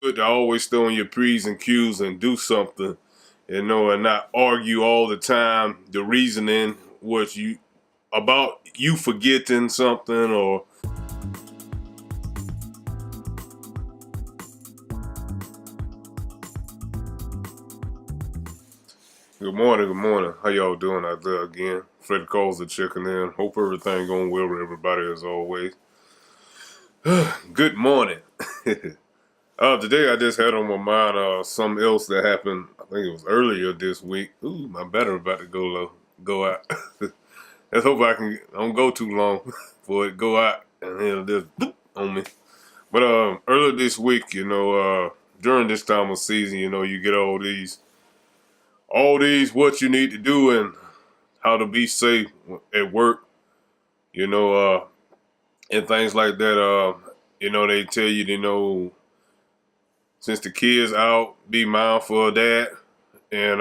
good to always stay on your P's and Q's and do something, and not argue all the time. The reasoning was you forgetting something or good morning, good morning. How y'all doing out there again? Fred calls the chicken in. Hope everything going well with everybody as always. Good morning. Today I just had on my mind something else that happened. I think it was earlier this week. Ooh, my battery about to go low, go out. Let's hope I don't go too long for it go out and it'll just boop on me. But earlier this week, during this time of season, you get all these what you need to do and how to be safe at work, you know, and things like that. They tell you, since the kids out, be mindful of that, and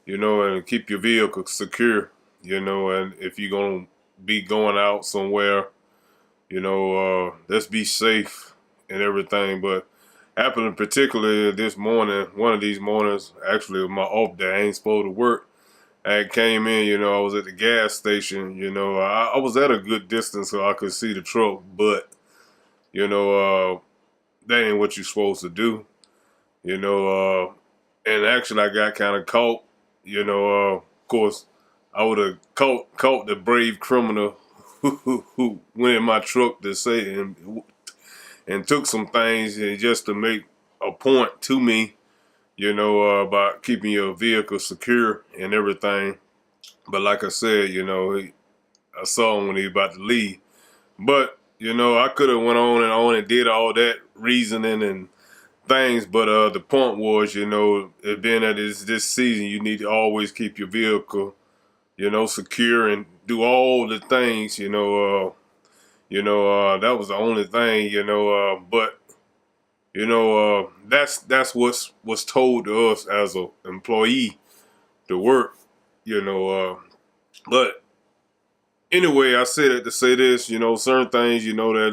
and keep your vehicle secure, and if you're gonna be going out somewhere, let's be safe and everything. But happened particularly this morning, one of these mornings, actually my off day, I ain't supposed to work. I came in, I was at the gas station, I was at a good distance so I could see the truck, but, that ain't what you're supposed to do, and actually I got kind of caught, of course, I would have caught the brave criminal who went in my truck to say and took some things and just to make a point to me, about keeping your vehicle secure and everything. But like I said, I saw him when he was about to leave. But, I could have went on and did all that reasoning and things. But the point was, it being that it's this season, you need to always keep your vehicle, secure and do all the things, that was the only thing, but that's what's told to us as a employee to work, but anyway, I said it to say this, certain things,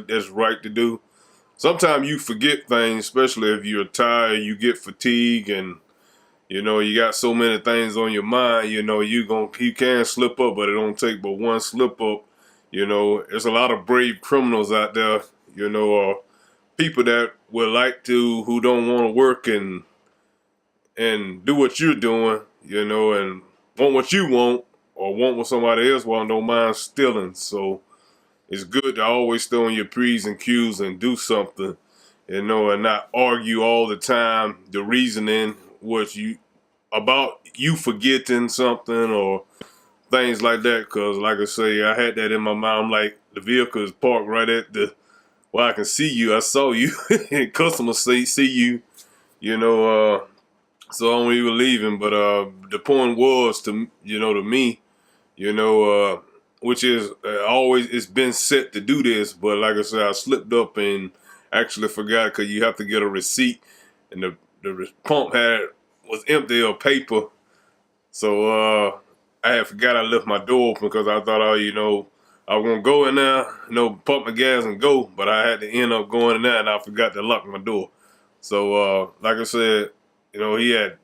that's right to do. Sometimes you forget things, especially if you're tired, you get fatigue, and you got so many things on your mind, you can slip up, but it don't take but one slip up. There's a lot of brave criminals out there, people that would like to, who don't want to work and do what you're doing, and want what you want or want what somebody else want, don't mind stealing. So it's good to always stay on your P's and Q's and do something, and not argue all the time. The reasoning was you forgetting something or things like that. Because like I say, I had that in my mind. I'm like, the vehicle is parked right at well, I can see you. I saw you. And customers see you, you know, so when we were leaving. But the point was to me, which is always, it's been set to do this. But like I said, I slipped up and actually forgot because you have to get a receipt. And the pump was empty of paper. So I had forgot I left my door open because I thought, I was gonna go in there, pump my gas and go, but I had to end up going in there and I forgot to lock my door. So like I said, he had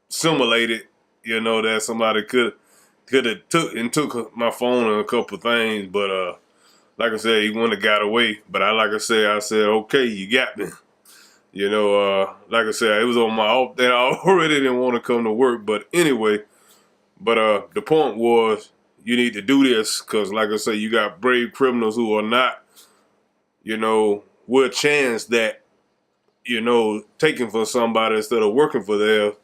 simulated, that somebody could have took my phone and a couple of things, but like I said, he wouldn't have got away. But I said, okay, you got me. Like I said, it was on my off day. I already didn't want to come to work, but anyway. But the point was, you need to do this because, like I say, you got brave criminals who are not, with a chance that, taking for somebody instead of working for theirs,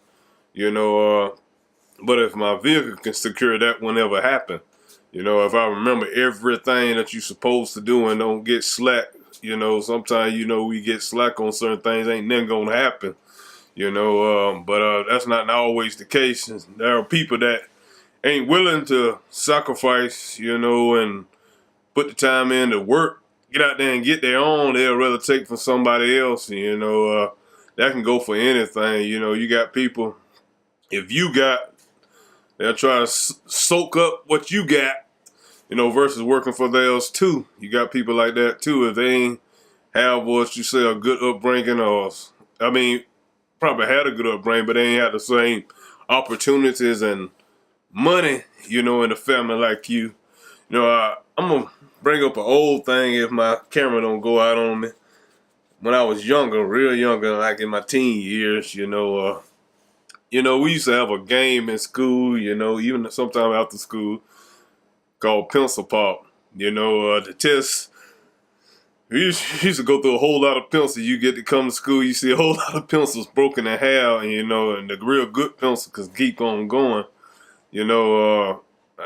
but if my vehicle can secure, that will never happen. If I remember everything that you're supposed to do and don't get slack, sometimes, we get slack on certain things, ain't nothing going to happen. But that's not always the case. There are people that ain't willing to sacrifice, and put the time in to work, get out there and get their own. They'll rather take from somebody else. That can go for anything. You got people, if you got, they'll try to soak up what you got, versus working for theirs too. You got people like that too. If they ain't have what you say a good upbringing, or I mean, probably had a good upbringing, but they ain't had the same opportunities and money, in the family like you. I'm gonna bring up an old thing if my camera don't go out on me. When I was younger, real younger, like in my teen years, we used to have a game in school, even sometime after school, called pencil pop. The test. We used to go through a whole lot of pencils. You get to come to school, you see a whole lot of pencils broken in half, and the real good pencil can keep on going. A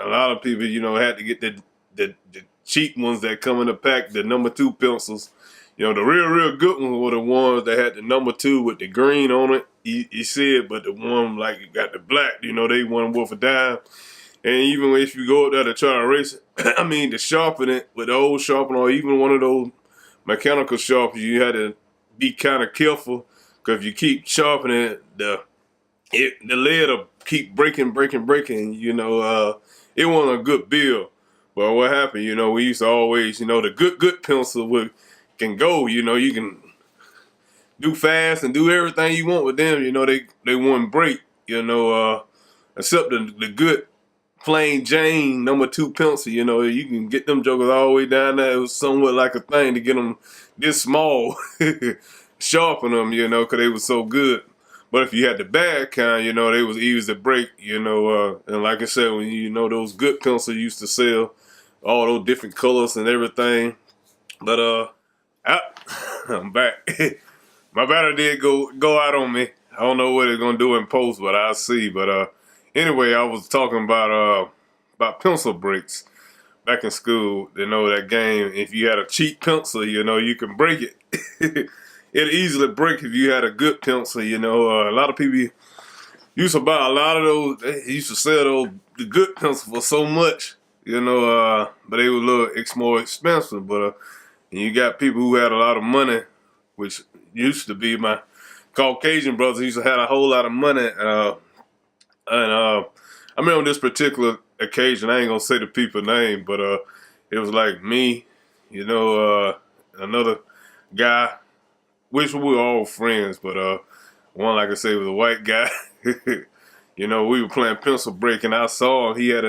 lot of people, had to get the cheap ones that come in the pack, the number 2 pencils. The real good ones were the ones that had the number 2 with the green on it. You see it, but the one like it got the black, they weren't worth a dime. And even if you go up there to try to erase it, I mean, to sharpen it with the old sharpener or even one of those mechanical sharpeners, you had to be kind of careful because if you keep sharpening it, the lead will keep breaking. It wasn't a good build. But what happened, we used to always, the good pencil can go, you can do fast and do everything you want with them, they wouldn't break, except the good plain Jane number 2 pencil, you can get them jokers all the way down there. It was somewhat like a thing to get them this small, sharpen them, because they were so good. But if you had the bad kind, they was easy to break, and like I said, when those good pencils used to sell all those different colors and everything. But I'm back. My battery did go out on me. I don't know what it's gonna do in post, but I'll see. But anyway, I was talking about pencil breaks back in school. That game. If you had a cheap pencil, you can break it. It'd easily break if you had a good pencil. A lot of people used to buy a lot of those. They used to sell the good pencils for so much. But they were a little more expensive. But and you got people who had a lot of money, which used to be my Caucasian brothers used to have a whole lot of money. I remember on this particular occasion, I ain't gonna say the people's name, but it was like me, another guy, which we were all friends, but one, like I said, was a white guy. We were playing pencil break, and I saw him. He had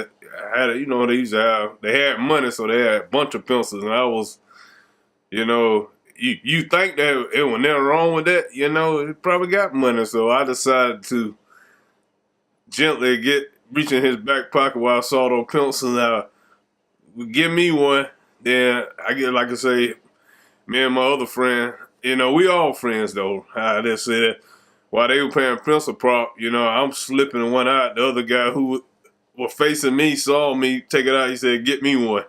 they used to have, they had money, so they had a bunch of pencils, and I was, you think that it was nothing wrong with that, it probably got money, so I decided to gently reach in his back pocket while I saw those pencils. Give me one. Then I get, like I say, me and my other friend, we all friends though. I just said while they were playing pencil prop, I'm slipping one out. The other guy who was facing me saw me take it out. He said, "Get me one."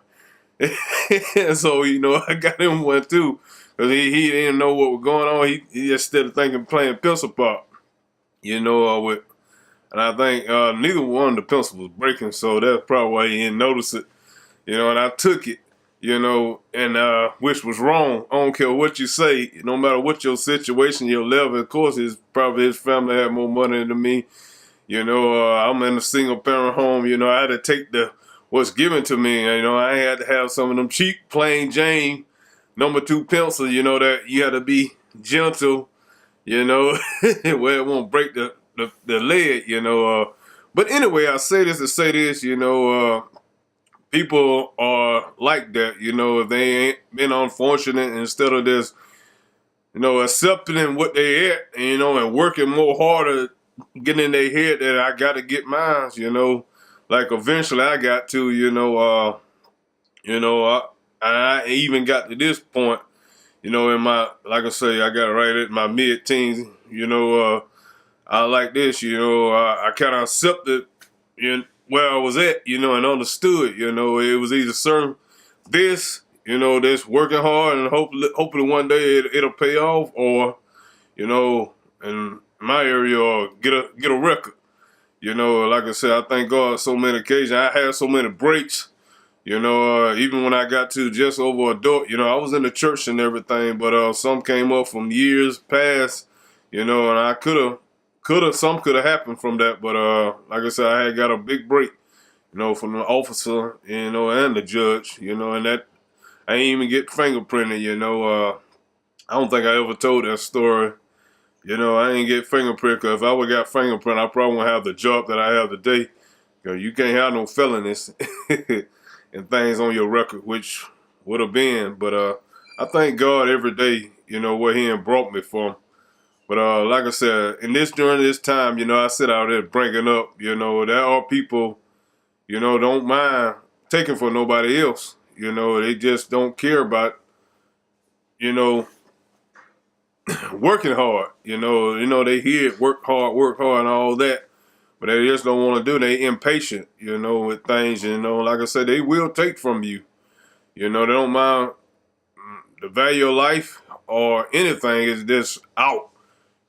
And so, I got him one too. Because he didn't know what was going on. He just started thinking playing pencil pop. And I think neither one of the pencils was breaking, so that's probably why he didn't notice it. And I took it, and which was wrong. I don't care what you say, no matter what your situation, your level. Of course, his family had more money than me. I'm in a single parent home. I had to take what's given to me. I had to have some of them cheap plain Jane number 2 pencil. That you had to be gentle. Where it won't break the lead. But anyway, I say this to say this. People are like that. If they ain't been unfortunate, instead of just accepting what they at, and working more harder, getting in their head that I got to get mine, like eventually I got to, I even got to this point, in my, like I say, I got right at my mid-teens, I like this, I kind of accepted where I was at, and understood, it was either certain this, this working hard and hopefully one day it'll pay off, or, in my area, or get a record. Like I said, I thank God so many occasions. I had so many breaks, even when I got to just over adult, I was in the church and everything, but some came up from years past, and I some could have happened from that, but like I said, I had got a big break, from the officer, and the judge, and that I ain't even get fingerprinted, I don't think I ever told that story. You know, I ain't get fingerprint, because if I would got fingerprint, I probably wouldn't have the job that I have today. You know, you can't have no felonies and things on your record, which would have been. But I thank God every day, you know, where He brought me from. But like I said, during this time, you know, I sit out there bringing up, you know, there are people, you know, don't mind taking for nobody else. You know, they just don't care about, you know, working hard. They hear it, work hard, and all that. But they just don't want to do. They impatient, you know, with things. You know, like I said, they will take from you. You know, they don't mind the value of life or anything is just out.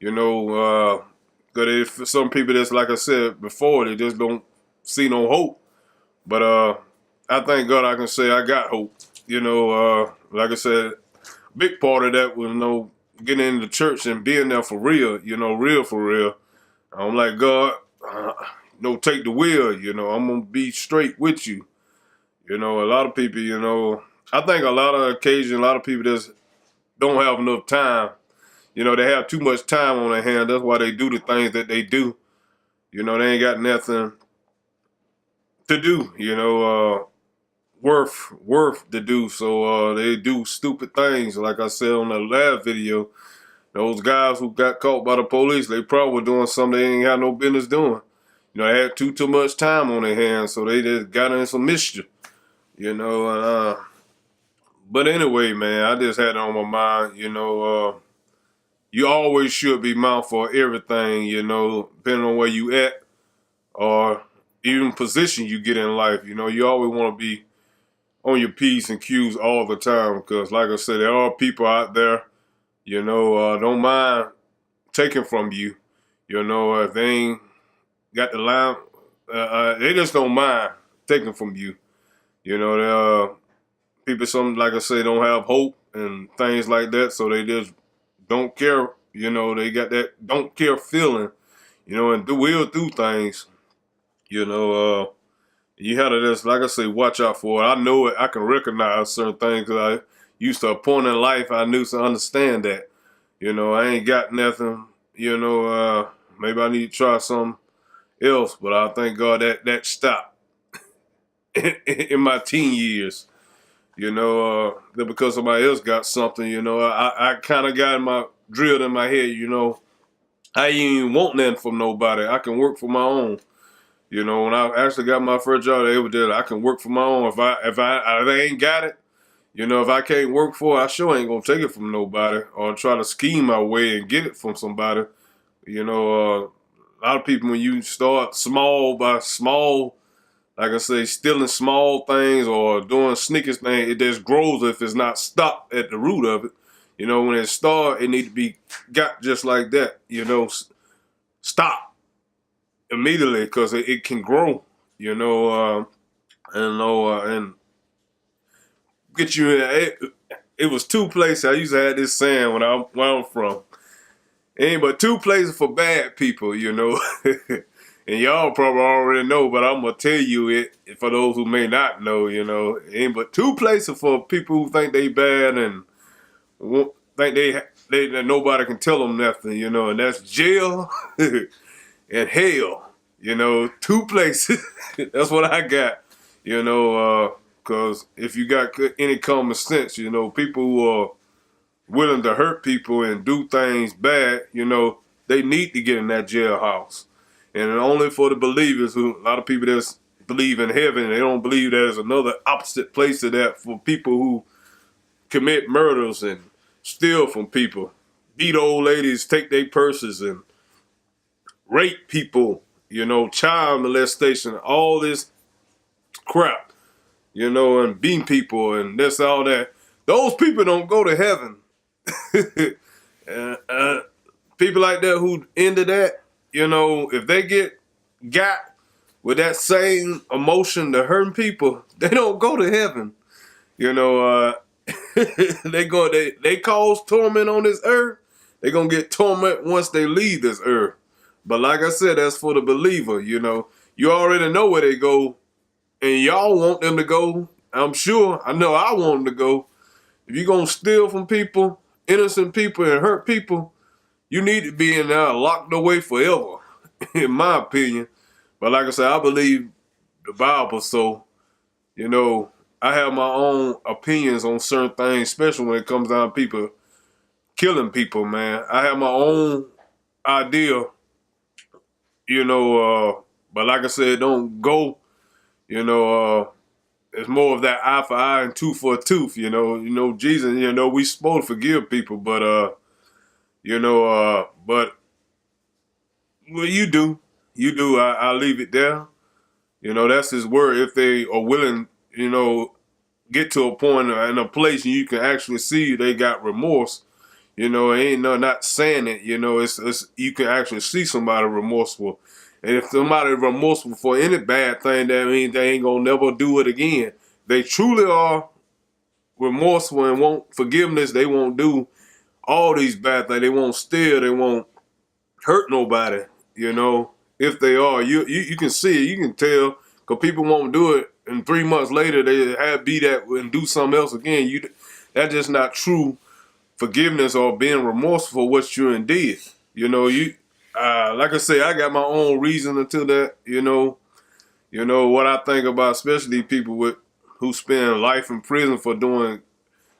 You know, because for some people, that's like I said before, they just don't see no hope. But I thank God I can say I got hope. You know, like I said, a big part of that was, you know, getting into the church and being there for real. You know, real for real. I'm like, God, take the wheel. You know, I'm gonna be straight with you. You know, a lot of people, you know, I think a lot of occasions, a lot of people just don't have enough time. You know, they have too much time on their hands. That's why they do the things that they do. You know, they ain't got nothing to do. You know, worth to do. So they do stupid things. Like I said on the last video, those guys who got caught by the police, they probably were doing something they ain't got no business doing. You know, they had too much time on their hands, so they just got in some mischief. You know, but anyway, man, I just had it on my mind. You know, you always should be mindful of everything. You know, depending on where you at or even position you get in life. You know, you always want to be on your P's and Q's all the time, because, like I said, there are people out there, you know, don't mind taking from you. You know, if they ain't got the line, they just don't mind taking from you. You know, there are people, some, like I say, don't have hope and things like that, so they just don't care. You know, they got that don't care feeling, you know, and will do things. You know, you had to just, like I say, watch out for it. I know it. I can recognize certain things because I used to a point in life I knew to understand that. You know, I ain't got nothing. You know, maybe I need to try something else, but I thank God that stopped in my teen years. You know, that because somebody else got something. You know, I kind of got drilled in my head. You know, I ain't even want nothing from nobody. I can work for my own. You know, when I actually got my first job, they were there. I can work for my own. If I ain't got it, you know, if I can't work for it, I sure ain't gonna take it from nobody or try to scheme my way and get it from somebody. You know, a lot of people, when you start small by small, like I say, stealing small things or doing sneakers things, it just grows if it's not stopped at the root of it. You know, when it starts, it need to be got just like that. You know, stop immediately, because it can grow, you know, and get you in. It was two places. I used to have this saying where I'm from. Ain't but two places for bad people, you know. And y'all probably already know, but I'm going to tell you it for those who may not know, you know. Ain't but two places for people who think they bad and think that nobody can tell them nothing, you know, and that's jail and hell. You know, two places. That's what I got. You know, because if you got any common sense, you know, people who are willing to hurt people and do things bad, you know, they need to get in that jailhouse. And only for the believers, who a lot of people that believe in heaven, they don't believe there's another opposite place to that for people who commit murders and steal from people, beat old ladies, take their purses, and rape people. You know, child molestation, all this crap, you know, and beating people and this, all that. Those people don't go to heaven. People like that who into that, you know, if they got with that same emotion to hurting people, they don't go to heaven. You know, they cause torment on this earth. They're going to get torment once they leave this earth. But like I said, that's for the believer, you know. You already know where they go, and y'all want them to go. I'm sure. I know I want them to go. If you're going to steal from people innocent people and hurt people, you need to be in there locked away forever, in my opinion. But like I said, I believe the Bible, so, you know, I have my own opinions on certain things, especially when it comes down to people killing people, man. I have my own idea, you know, but like I said, don't go, you know, it's more of that eye for eye and tooth for a tooth, you know. You know, Jesus, you know, we supposed to forgive people, but you know, but well, you do. You do. I leave it there. You know, that's his word. If they are willing, you know, get to a point in a place and you can actually see they got remorse. You know, it ain't no not saying it. You know, it's you can actually see somebody remorseful, and if somebody remorseful for any bad thing, that means they ain't gonna never do it again. They truly are remorseful and want forgiveness. They won't do all these bad things. They won't steal. They won't hurt nobody. You know, if they are, you can see it. You can tell because people won't do it, and 3 months later they have be that and do something else again. That's just not true forgiveness or being remorseful for what you did. You know, like I say, I got my own reason into that. You know what I think about, especially people who spend life in prison for doing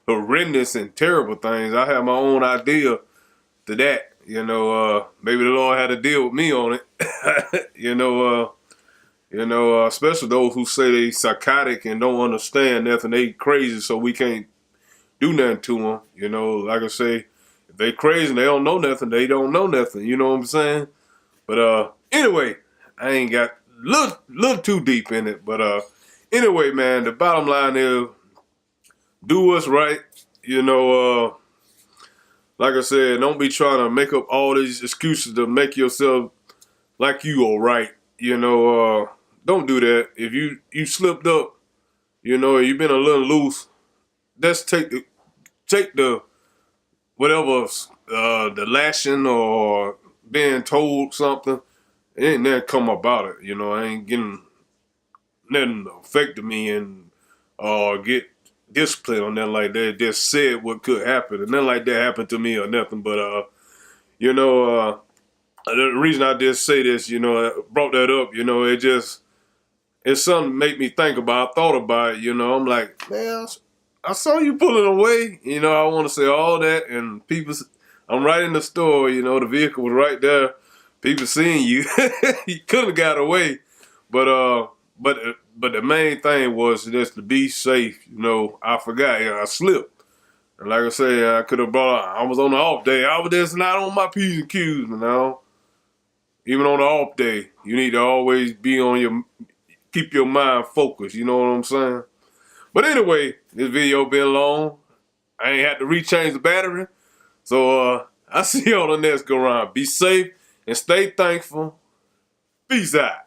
horrendous and terrible things. I have my own idea to that. Maybe the Lord had to deal with me on it. Especially those who say they psychotic and don't understand nothing. They crazy, so we can't do nothing to them. You know, like I say, if they crazy and they don't know nothing, they don't know nothing. You know what I'm saying? But anyway, I ain't got little too deep in it. But anyway, man, the bottom line is do what's right. You know, like I said, don't be trying to make up all these excuses to make yourself like you all right. You know, don't do that. If you slipped up, you know, you've been a little loose, just take the whatever the lashing or being told something. It ain't nothing come about it. You know, I ain't getting nothing affected me and get disciplined or nothing like that. Just said what could happen, and nothing like that happened to me or nothing. But you know, the reason I just say this, you know, I brought that up. You know, it's something to make me think about. I thought about it. You know, I'm like, man, I saw you pulling away. You know, I want to say all that, and people, I'm right in the store. You know, the vehicle was right there. People seeing you. You could have got away, but but the main thing was just to be safe. You know, I forgot. I slipped, and like I said, I could have brought. I was on the off day. I was just not on my P's and Q's. You know, even on the off day, you need to always be on keep your mind focused. You know what I'm saying? But anyway, this video been long. I ain't had to rechange the battery. So I'll see you on the next go round. Be safe and stay thankful. Peace out.